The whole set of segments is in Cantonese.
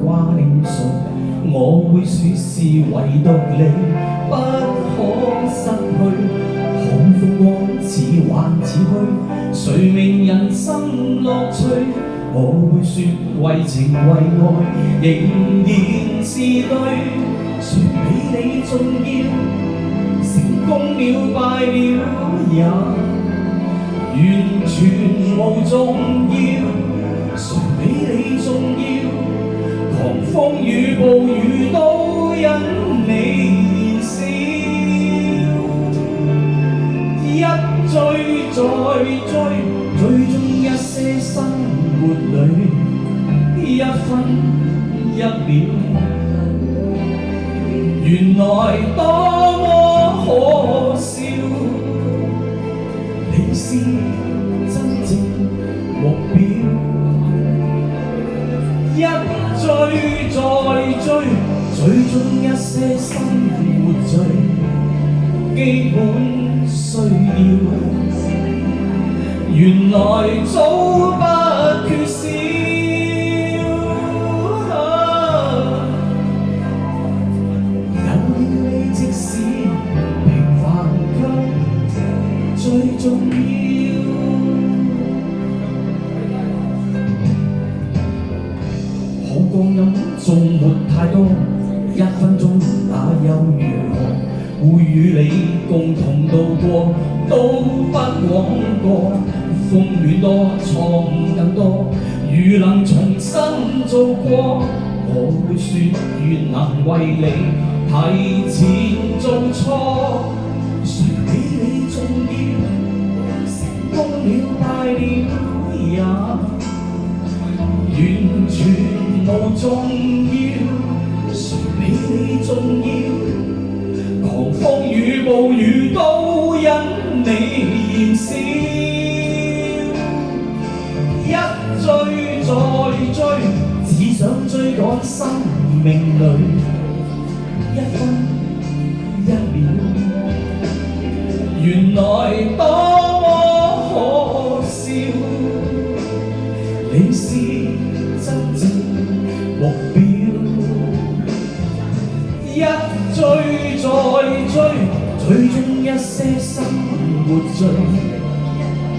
掛念誰，我會說是唯獨你不可失去。看風光似幻似虛，誰明人生樂趣？我會說為情為愛，仍然是對。誰比你重要？成功了敗了也完全無重要。誰比你重要？狂風與暴雨都因你燃燒。一追再追，追蹤一些生活裏一分一秒，原來多麼可笑。你是真正目標，一追再追，追蹤一些生活最基本需要，原來早不缺少。有了你，即使平凡卻最重要。好光陰縱沒太多，1分鐘那又如何？會與你共同度過，都不枉過。風雨多，錯誤更多，如能重新做過，我會說願能為你提前做錯。誰比你重要？成功了敗了也完全無重要。誰比你重要？狂風與暴雨都因你燃燒。一追再追，只想追趕生命裏一分一秒，原來多麼可笑。你是真正目標，一追再追，追蹤一些生活最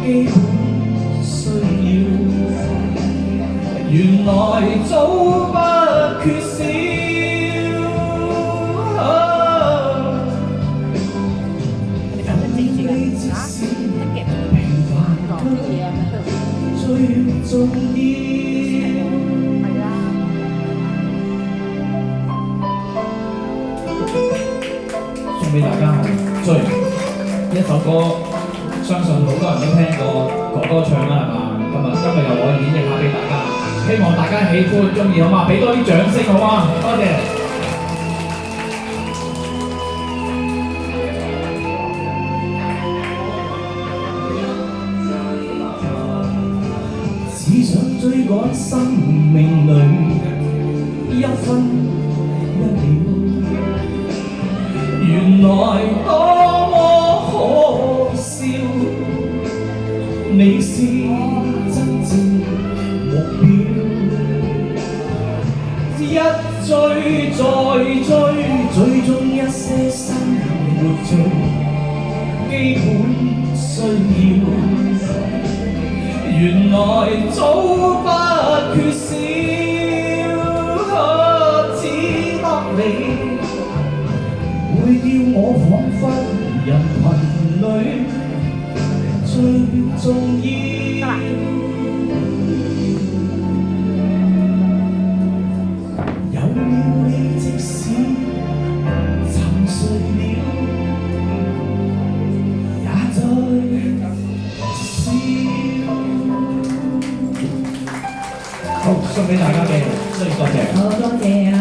基本需要，原來早不缺少。有了你，即使平凡卻最重要。送俾大家係追一首歌，相信好多人都聽過哥哥唱啦，係嘛？今日由我演繹下俾大家，希望大家喜歡中意好嘛？俾多啲掌聲好嘛？多謝。只想追趕生命裏一分一秒，原來多麼可笑。你是真正目標，一追再追，追蹤一些生活最基本需要，原來早不缺少。只得你會叫我彷彿人群裏最重要。有了你，即使沉睡了，也在笑。好，送俾大家嘅，多謝。好，多謝啊！